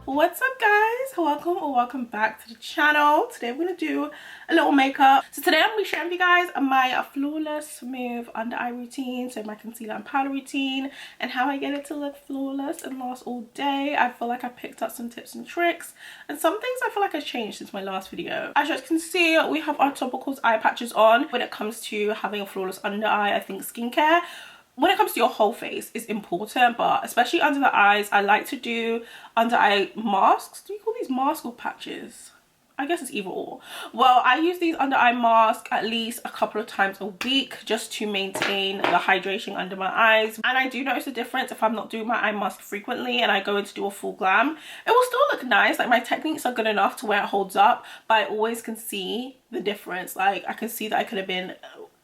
What's up guys, welcome or welcome back to the channel. Today we're gonna do a little makeup. So today I'm gonna be sharing with you guys my flawless smooth under eye routine, so my concealer and powder routine, and how I get it to look flawless and last all day. I feel like I picked up some tips and tricks and some things I feel like has changed since my last video. As you guys can see, we have our topicals eye patches on. When it comes to having a flawless under eye, I think skincare when it comes to your whole face is important, but especially under the eyes, I like to do under eye masks. Do you call these masks or patches? I guess it's either or. Well, I use these under eye masks at least a couple of times a week just to maintain the hydration under my eyes. And I do notice a difference if I'm not doing my eye mask frequently and I go in to do a full glam. It will still look nice, like my techniques are good enough to where it holds up, but I always can see the difference. Like I can see that I could have been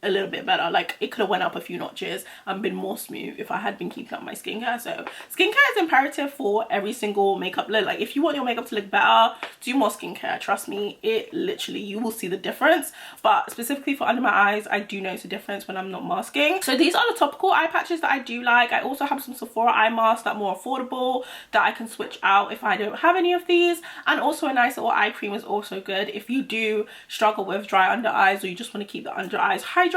a little bit better, like it could have went up a few notches and been more smooth if I had been keeping up my skincare. So skincare is imperative for every single makeup look. Like if you want your makeup to look better, do more skincare. Trust me, it literally, you will see the difference. But specifically for under my eyes, I do notice a difference when I'm not masking. So these are the topical eye patches that I do like. I also have some Sephora eye masks that are more affordable that I can switch out if I don't have any of these, and also a nice little eye cream is also good if you do struggle with dry under eyes or you just want to keep the under eyes hydrated.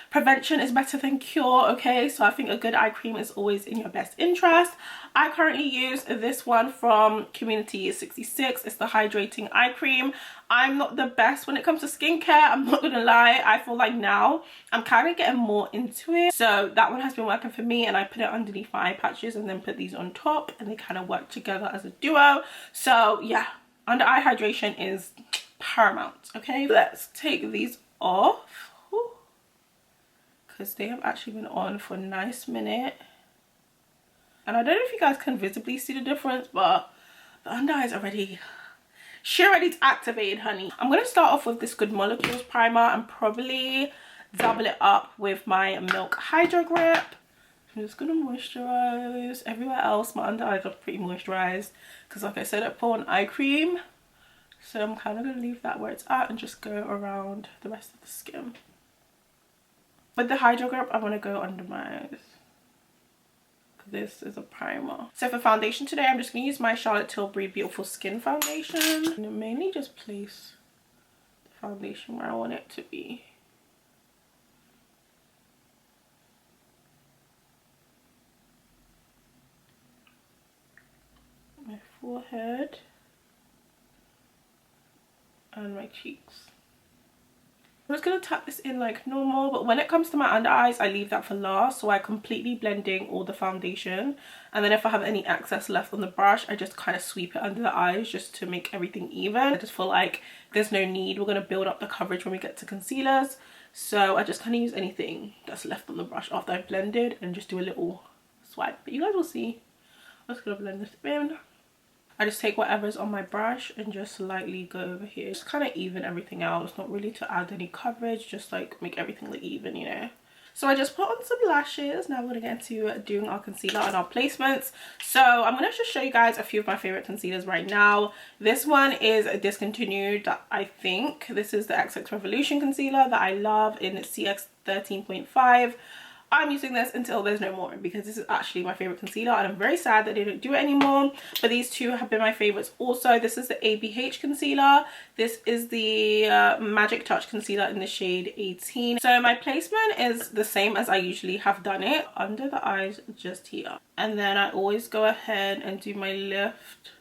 Prevention is better than cure, okay? So I think a good eye cream is always in your best interest. I currently use this one from Community 66. It's the hydrating eye cream. I'm not the best when it comes to skincare, I'm not gonna lie. I feel like now I'm kind of getting more into it, so that one has been working for me, and I put it underneath my eye patches and then put these on top, and they kind of work together as a duo. So yeah, under eye hydration is paramount, okay? Let's take these off because they have actually been on for a nice minute, and I don't know if you guys can visibly see the difference, but the under eyes already, she already activated, honey. I'm going to start off with this Good Molecules primer and probably double it up with my Milk Hydro Grip. I'm just going to moisturize. Everywhere else my under eyes are pretty moisturized because, like I said, I put on eye cream, so I'm kind of going to leave that where it's at and just go around the rest of the skin. With the Hydro Grip, I want to go under my eyes. This is a primer. So for foundation today, I'm just going to use my Charlotte Tilbury Beautiful Skin Foundation. And mainly just place the foundation where I want it to be. My forehead. And my cheeks. I'm just going to tap this in like normal, but when it comes to my under eyes, I leave that for last. So I completely blend in all the foundation, and then if I have any excess left on the brush, I just kind of sweep it under the eyes just to make everything even. I just feel like there's no need. We're going to build up the coverage when we get to concealers, so I just kind of use anything that's left on the brush after I've blended and just do a little swipe. But you guys will see. I'm just going to blend this in. I just take whatever's on my brush and just lightly go over here. Just kind of even everything out. It's not really to add any coverage, just like make everything look even, you know. So I just put on some lashes. Now we're going to get into doing our concealer and our placements. So I'm going to just show you guys a few of my favorite concealers right now. This one is a discontinued, I think. This is the XX Revolution concealer that I love in CX 13.5. I'm using this until there's no more because this is actually my favorite concealer, and I'm very sad that they don't do it anymore. But these two have been my favorites also. This is the ABH concealer. This is the Magic Touch concealer in the shade 18. So my placement is the same as I usually have done it, under the eyes just here. And then I always go ahead and do my lift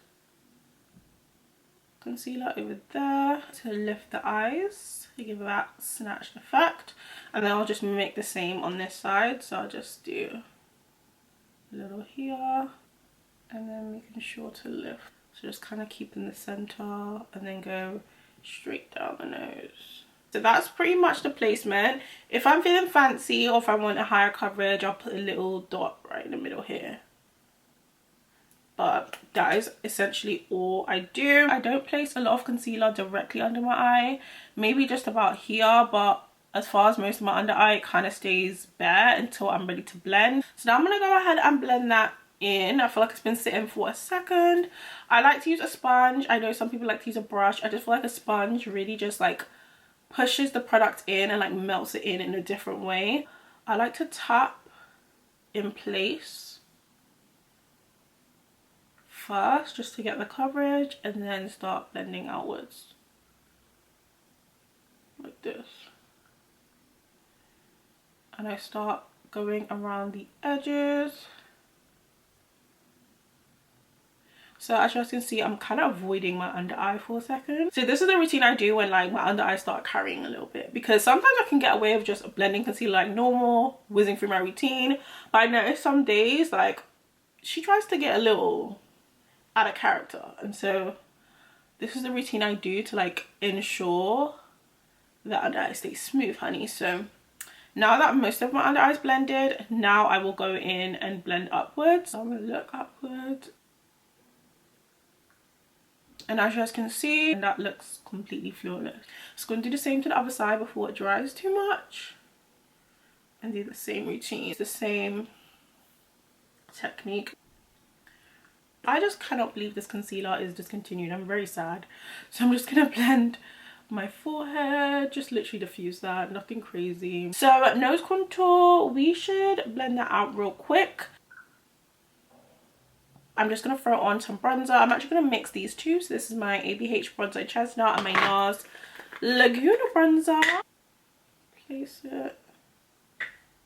concealer over there to lift the eyes to give that snatched effect, and then I'll just mimic the same on this side. So I'll just do a little here and then making sure to lift, so just kind of keep in the center and then go straight down the nose. So that's pretty much the placement. If I'm feeling fancy or if I want a higher coverage, I'll put a little dot right in the middle here. But that is essentially all I do. I don't place a lot of concealer directly under my eye, maybe just about here, but as far as most of my under eye, it kind of stays bare until I'm ready to blend. So now I'm going to go ahead and blend that in. I feel like it's been sitting for a second. I like to use a sponge. I know some people like to use a brush. I just feel like a sponge really just like pushes the product in and like melts it in a different way. I like to tap in place first just to get the coverage, and then start blending outwards like this. And I start going around the edges. So as you guys can see, I'm kind of avoiding my under eye for a second. So this is the routine I do when like my under eyes start carrying a little bit, because sometimes I can get away with just blending concealer like normal, whizzing through my routine. But I notice some days like she tries to get a little out of character, and so this is the routine I do to like ensure that under eye stays smooth, honey. So now that most of my under eye is blended, now I will go in and blend upwards. So I'm gonna look upwards. And as you guys can see, that looks completely flawless. Just going to do the same to the other side before it dries too much. And do the same routine. It's the same technique. I just cannot believe this concealer is discontinued. I'm very sad. So I'm just going to blend my forehead. Just literally diffuse that. Nothing crazy. So nose contour, we should blend that out real quick. I'm just going to throw on some bronzer. I'm actually going to mix these two. So this is my ABH bronzer chestnut and my NARS Laguna bronzer. Place it.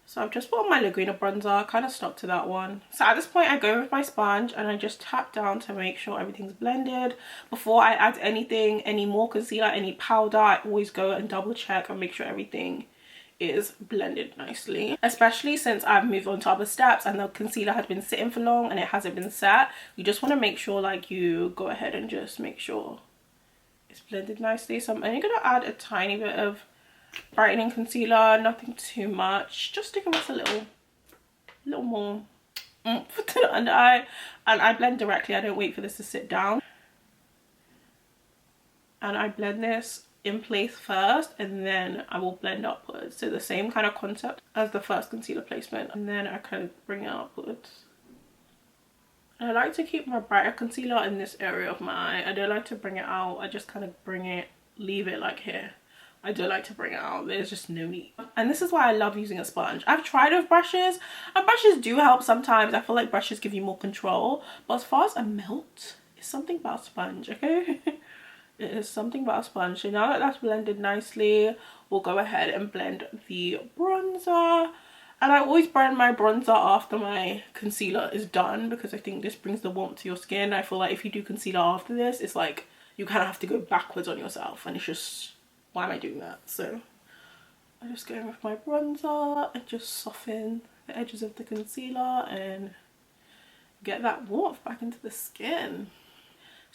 So I've just put on my Laguna bronzer. Kind of stuck to that one. So at this point I go with my sponge and I just tap down to make sure everything's blended. Before I add anything, any more concealer, any powder, I always go and double check and make sure everything is blended nicely, especially since I've moved on to other steps and the concealer had been sitting for long and it hasn't been set. You just want to make sure like you go ahead and just make sure it's blended nicely. So I'm only going to add a tiny bit of brightening concealer, nothing too much, just to give us a little more oomph to the under eye. And I blend directly, I don't wait for this to sit down, and I blend this in place first and then I will blend upwards. So the same kind of concept as the first concealer placement, and then I kind of bring it upwards. And I like to keep my brighter concealer in this area of my eye. I don't like to bring it out. I just kind of bring it, leave it like here. I don't like to bring it out. There's just no need. And this is why I love using a sponge. I've tried with brushes and brushes do help sometimes. I feel like brushes give you more control, but as far as a melt, it's something about a sponge, okay? It is something about a sponge. So now that that's blended nicely, we'll go ahead and blend the bronzer. And I always blend my bronzer after my concealer is done, because I think this brings the warmth to your skin. I feel like if you do concealer after this, it's like you kind of have to go backwards on yourself, and it's just, why am I doing that? So I just go with my bronzer and just soften the edges of the concealer and get that warmth back into the skin.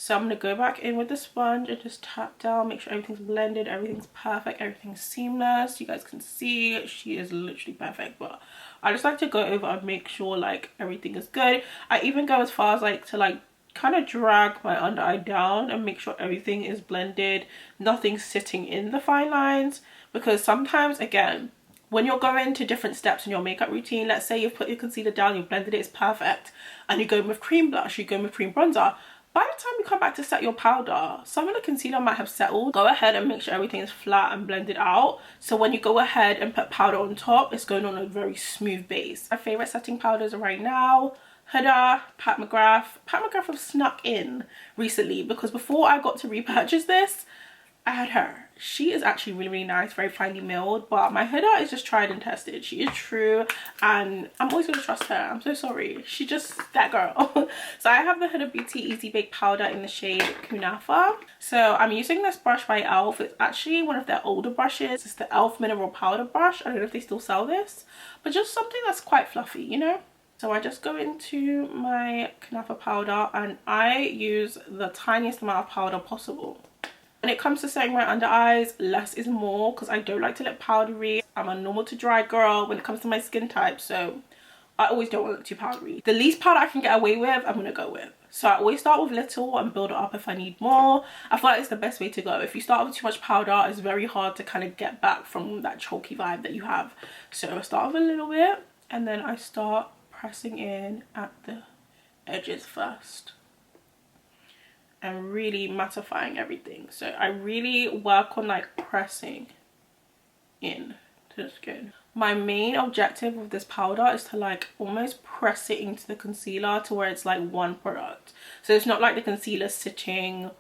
So I'm going to go back in with the sponge and just tap down, make sure everything's blended, everything's perfect, everything's seamless. You guys can see she is literally perfect, but I just like to go over and make sure like everything is good. I even go as far as like to like kind of drag my under eye down and make sure everything is blended, nothing's sitting in the fine lines, because sometimes, again, when you're going to different steps in your makeup routine, let's say you've put your concealer down, you've blended it, it's perfect, and you're going with cream blush, you're going with cream bronzer. By the time you come back to set your powder, some of the concealer might have settled. Go ahead and make sure everything is flat and blended out. So when you go ahead and put powder on top, it's going on a very smooth base. My favorite setting powders right now, Huda, Pat McGrath. Pat McGrath have snuck in recently, because before I got to repurchase this, I had her. She is actually really, really nice, very finely milled, but my Huda is just tried and tested. She is true, and I'm always going to trust her. I'm so sorry. She just that girl. So I have the Huda Beauty Easy Bake Powder in the shade Kunafa. So I'm using this brush by e.l.f. It's actually one of their older brushes. It's the e.l.f. Mineral Powder Brush. I don't know if they still sell this, but just something that's quite fluffy, you know? So I just go into my Kunafa powder and I use the tiniest amount of powder possible. When it comes to setting my under eyes, less is more, because I don't like to look powdery. I'm a normal to dry girl when it comes to my skin type, so I always don't want to look too powdery. The least powder I can get away with, I'm going to go with. So I always start with little and build it up if I need more. I feel like it's the best way to go. If you start with too much powder, it's very hard to kind of get back from that chalky vibe that you have. So I start with a little bit, and then I start pressing in at the edges first and really mattifying everything. So I really work on like pressing in to the skin. my main objective with this powder is to like almost press it into the concealer to where it's like one product. So it's not like the concealer sitting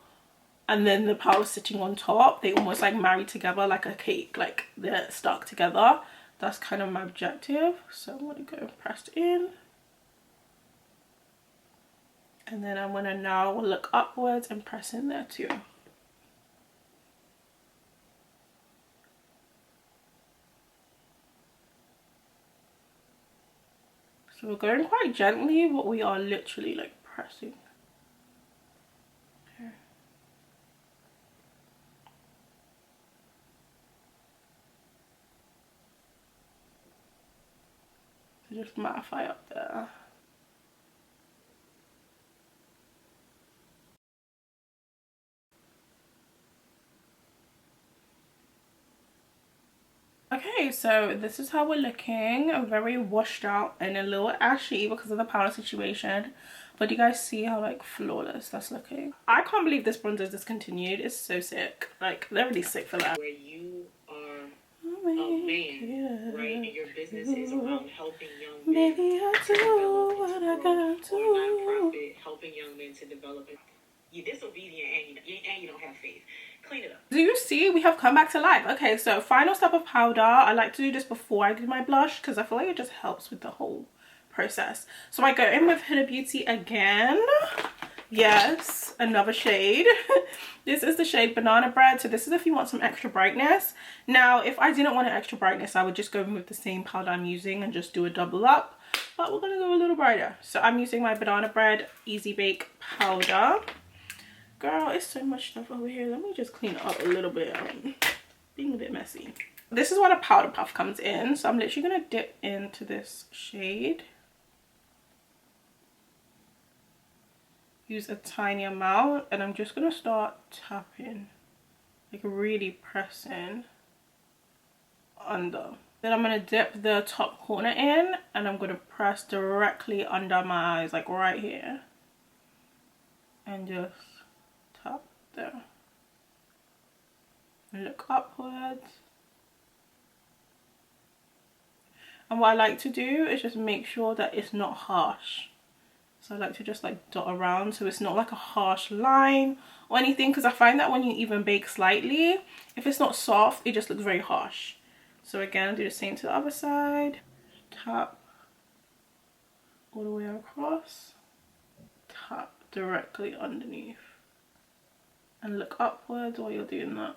and then the powder sitting on top. They almost like marry together like a cake, like they're stuck together. That's kind of my objective. So I'm gonna go and press in, and then I'm gonna now look upwards and press in there too. So we're going quite gently, but we are literally like pressing. Here. So just mattify up there. Okay, so this is how we're looking. Very washed out and a little ashy because of the powder situation. But you guys see how like flawless that's looking? I can't believe this bronzer is discontinued. It's so sick. Like they're really sick for that. Where you are a man, right? And your business is around helping young men. Maybe I do what I gotta do. Or a nonprofit helping young men to develop it. You're disobedient and you don't have faith. Clean it up. Do you see? We have come back to life. Okay, so final step of powder. I like to do this before I do my blush because I feel like it just helps with the whole process. So I go in with Huda Beauty again. Yes, another shade. This is the shade Banana Bread. So this is if you want some extra brightness. Now, if I didn't want an extra brightness, I would just go in with the same powder I'm using and just do a double up. But we're going to go a little brighter. So I'm using my Banana Bread Easy Bake powder. Girl, it's so much stuff over here. Let me just clean it up a little bit. Being a bit messy. This is where the powder puff comes in. So I'm literally going to dip into this shade. Use a tiny amount. And I'm just going to start tapping. Like really pressing under. Then I'm going to dip the top corner in. And I'm going to press directly under my eyes. Like right here. And just tap there. Look upwards. And what I like to do is just make sure that it's not harsh. So I like to just like dot around so it's not like a harsh line or anything, because I find that when you even bake slightly, if it's not soft, it just looks very harsh. So again, do the same to the other side. Tap all the way across. Tap directly underneath. And look upwards while you're doing that.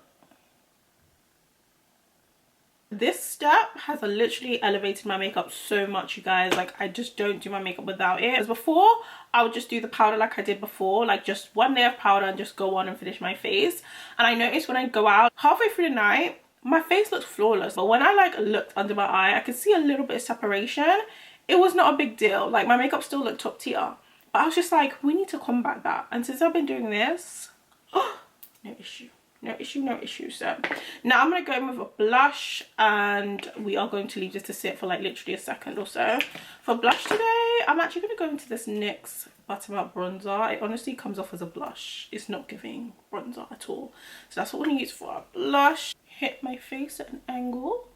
This step has literally elevated my makeup so much, you guys. Like I just don't do my makeup without it. As before, I would just do the powder like I did before, like just one layer of powder and just go on and finish my face. And I noticed when I go out halfway through the night, my face looks flawless, but when I like looked under my eye, I could see a little bit of separation. It was not a big deal. Like my makeup still looked top tier, but I was just like, we need to combat that. And since I've been doing this, no issue. No issue, no issue. So now I'm going to go in with a blush, and we are going to leave this to sit for like literally a second or so. For blush today, I'm actually going to go into this NYX Buttermilk bronzer. It honestly comes off as a blush. It's not giving bronzer at all. So that's what we're going to use for our blush. Hit my face at an angle.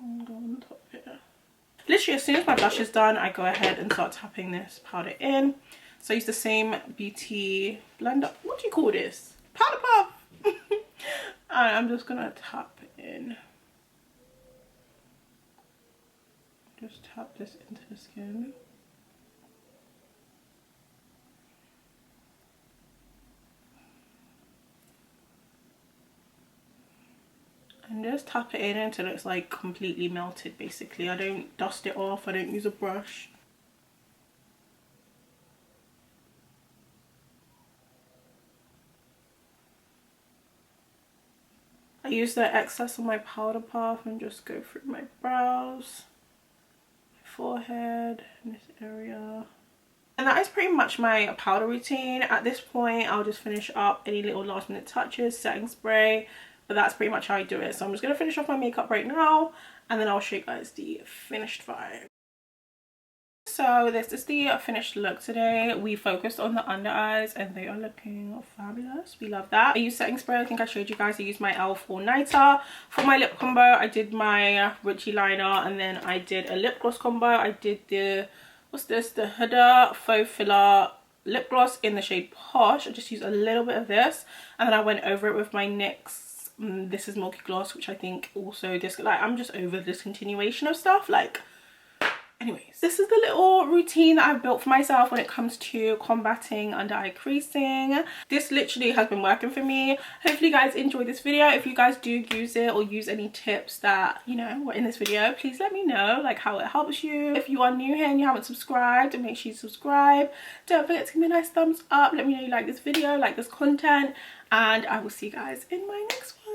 And go on top here. Literally as soon as my blush is done, I go ahead and start tapping this powder in. So I use the same beauty blender. What do you call this? Powder puff. And I'm just gonna tap in. Just tap this into the skin. And just tap it in until it's like completely melted basically. I don't dust it off, I don't use a brush. I use the excess of my powder puff and just go through my brows, my forehead, in this area. And that is pretty much my powder routine. At this point, I'll just finish up any little last minute touches, setting spray, but that's pretty much how I do it. So I'm just going to finish off my makeup right now, and then I'll show you guys the finished vibe. So this is the finished look today. We focused on the under eyes and they are looking fabulous. We love that. I used setting spray. I think I showed you guys. I used my e.l.f. all-nighter. For my lip combo, I did my Richie liner and then I did a lip gloss combo. I did the, what's this? The Huda Faux Filler lip gloss in the shade Posh. I just used a little bit of this and then I went over it with my NYX This Is Milky Gloss, which I think also like I'm just over the discontinuation of stuff. Like, anyways, this is the little routine that I've built for myself when it comes to combating under eye creasing. This literally has been working for me. Hopefully you guys enjoyed this video. If you guys do use it or use any tips that, you know, were in this video, please let me know like how it helps you. If you are new here and you haven't subscribed, then make sure you subscribe. Don't forget to give me a nice thumbs up. Let me know you like this video, like this content, and I will see you guys in my next one.